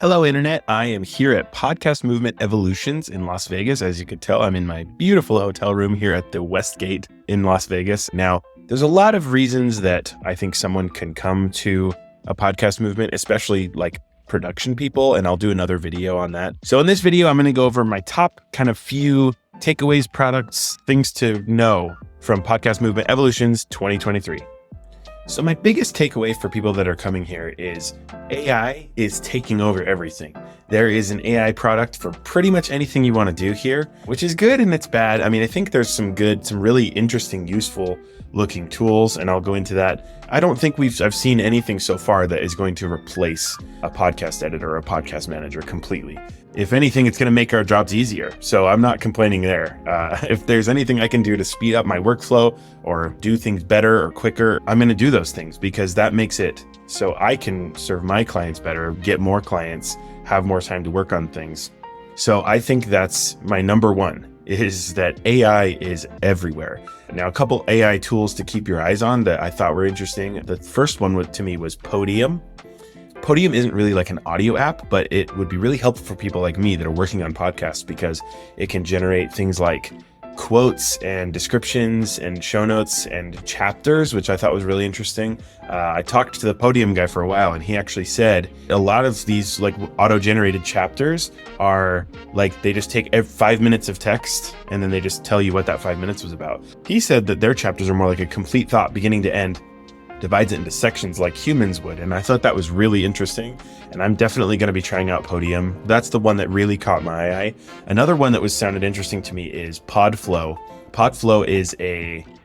Hello, Internet. I am here at Podcast Movement Evolutions in Las Vegas. As you can tell, I'm in my beautiful hotel room here at the Westgate in Las Vegas. Now, there's a lot of reasons that I think someone can come to a podcast movement, especially like production people, and I'll do another video on that. So in this video, I'm going to go over my top kind of few takeaways, products, things to know from Podcast Movement Evolutions 2023. So my biggest takeaway for people that are coming here is AI is taking over everything. There is an AI product for pretty much anything you want to do here, which is good and it's bad. I mean, I think there's some really interesting, useful looking tools, and I'll go into that. I don't think I've seen anything so far that is going to replace a podcast editor or a podcast manager completely. If anything, it's going to make our jobs easier. So I'm not complaining there. If there's anything I can do to speed up my workflow or do things better or quicker, I'm going to do those things because that makes it so I can serve my clients better, get more clients, have more time to work on things. So I think that's my number one, is that AI is everywhere. Now, a couple AI tools to keep your eyes on that I thought were interesting. The first one to me was Podium. Podium isn't really like an audio app, but it would be really helpful for people like me that are working on podcasts because it can generate things like quotes and descriptions and show notes and chapters, which I thought was really interesting. I talked to the Podium guy for a while, and he actually said a lot of these like auto-generated chapters are like they just take 5 minutes of text and then they just tell you what that 5 minutes was about. He said that their chapters are more like a complete thought, beginning to end, divides it into sections like humans would. And I thought that was really interesting. And I'm definitely going to be trying out Podium. That's the one that really caught my eye. Another one that sounded interesting to me is Podflow. Podflow is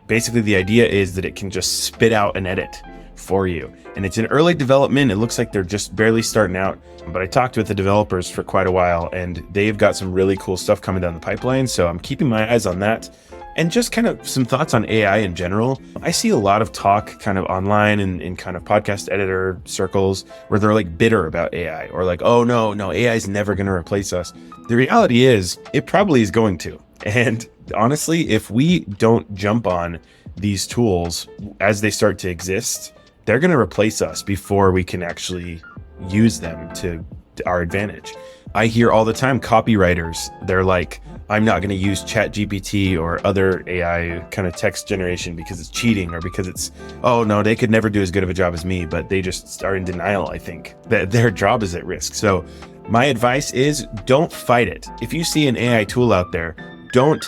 basically the idea is that it can just spit out an edit for you. And it's in early development. It looks like they're just barely starting out. But I talked with the developers for quite a while, and they've got some really cool stuff coming down the pipeline. So I'm keeping my eyes on that. And just kind of some thoughts on AI in general. I see a lot of talk kind of online and in kind of podcast editor circles where they're like bitter about AI or like, oh no, AI is never going to replace us. The reality is it probably is going to. And honestly, if we don't jump on these tools as they start to exist, they're going to replace us before we can actually use them to our advantage. I hear all the time copywriters, they're like, I'm not going to use ChatGPT or other AI kind of text generation because it's cheating or because it's, oh no, they could never do as good of a job as me, but they just are in denial, I think, that their job is at risk. So my advice is don't fight it. If you see an AI tool out there, don't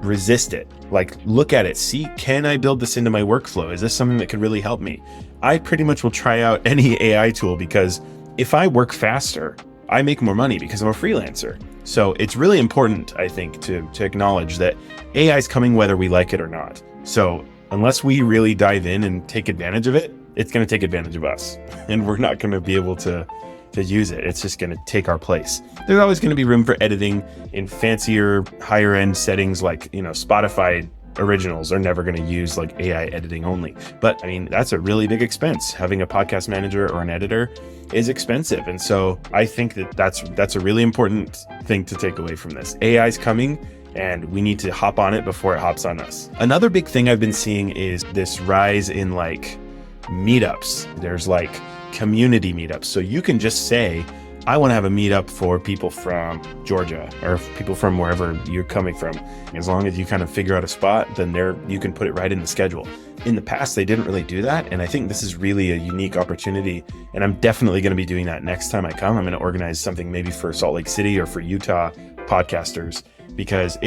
resist it. Like, look at it, see, can I build this into my workflow? Is this something that could really help me? I pretty much will try out any AI tool because if I work faster, I make more money because I'm a freelancer. So it's really important, I think, to acknowledge that AI is coming whether we like it or not. So unless we really dive in and take advantage of it, it's going to take advantage of us. And we're not going to be able to use it. It's just going to take our place. There's always going to be room for editing in fancier, higher end settings like, Spotify originals are never going to use like AI editing only. But I mean, that's a really big expense. Having a podcast manager or an editor is expensive. And so I think that's a really important thing to take away from this. AI is coming and we need to hop on it before it hops on us. Another big thing I've been seeing is this rise in like meetups. There's like community meetups. So you can just say, I want to have a meetup for people from Georgia or people from wherever you're coming from. As long as you kind of figure out a spot, then you can put it right in the schedule. In the past, they didn't really do that. And I think this is really a unique opportunity. And I'm definitely going to be doing that next time I come. I'm going to organize something maybe for Salt Lake City or for Utah podcasters because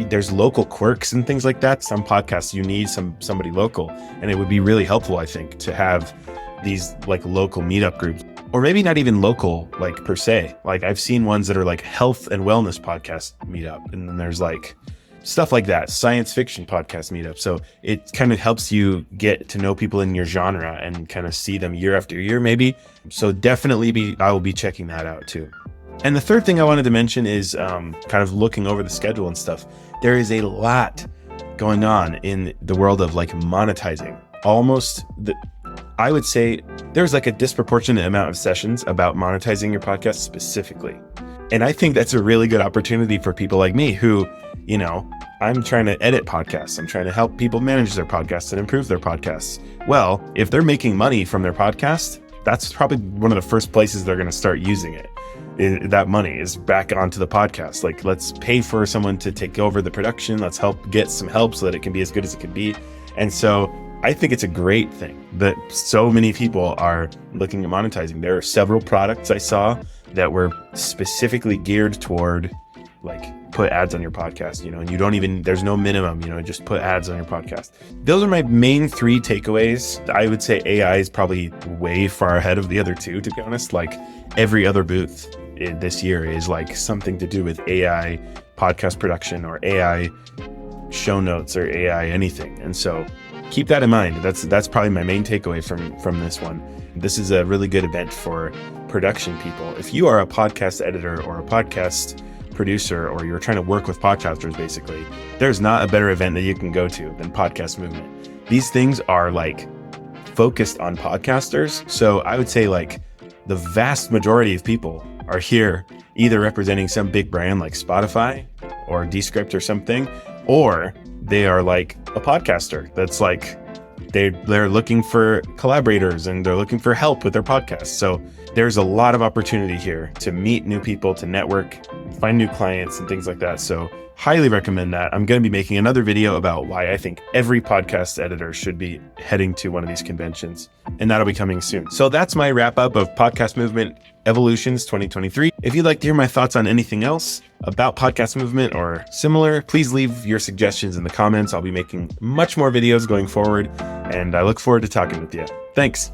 there's local quirks and things like that. Some podcasts, you need somebody local. And it would be really helpful, I think, to have these like local meetup groups. Or maybe not even local, like per se. Like I've seen ones that are like health and wellness podcast meetup. And then there's like stuff like that, science fiction podcast meetup. So it kind of helps you get to know people in your genre and kind of see them year after year, maybe. So definitely I will be checking that out too. And the third thing I wanted to mention is kind of looking over the schedule and stuff. There is a lot going on in the world of like monetizing. I would say there's like a disproportionate amount of sessions about monetizing your podcast specifically. And I think that's a really good opportunity for people like me who, I'm trying to edit podcasts. I'm trying to help people manage their podcasts and improve their podcasts. Well, if they're making money from their podcast, that's probably one of the first places they're going to start using it. That money is back onto the podcast. Like, let's pay for someone to take over the production. Let's get some help so that it can be as good as it can be. And so I think it's a great thing that so many people are looking at monetizing. There are several products I saw that were specifically geared toward, like, put ads on your podcast, and there's no minimum, just put ads on your podcast. Those are my main 3 takeaways. I would say AI is probably way far ahead of the other 2, to be honest. Like, every other booth this year is like something to do with AI podcast production or AI show notes or AI anything. And so keep that in mind. That's probably my main takeaway from this one. This is a really good event for production people. If you are a podcast editor or a podcast producer, or you're trying to work with podcasters, basically, there's not a better event that you can go to than Podcast Movement. These things are like focused on podcasters. So I would say like the vast majority of people are here either representing some big brand like Spotify or Descript or something, or they are like a podcaster that's like, they're looking for collaborators and they're looking for help with their podcast. So there's a lot of opportunity here to meet new people, to network, find new clients and things like that. So highly recommend that. I'm going to be making another video about why I think every podcast editor should be heading to one of these conventions, and that'll be coming soon. So that's my wrap up of Podcast Movement Evolutions 2023. If you'd like to hear my thoughts on anything else about Podcast Movement or similar, please leave your suggestions in the comments. I'll be making much more videos going forward, and I look forward to talking with you. Thanks.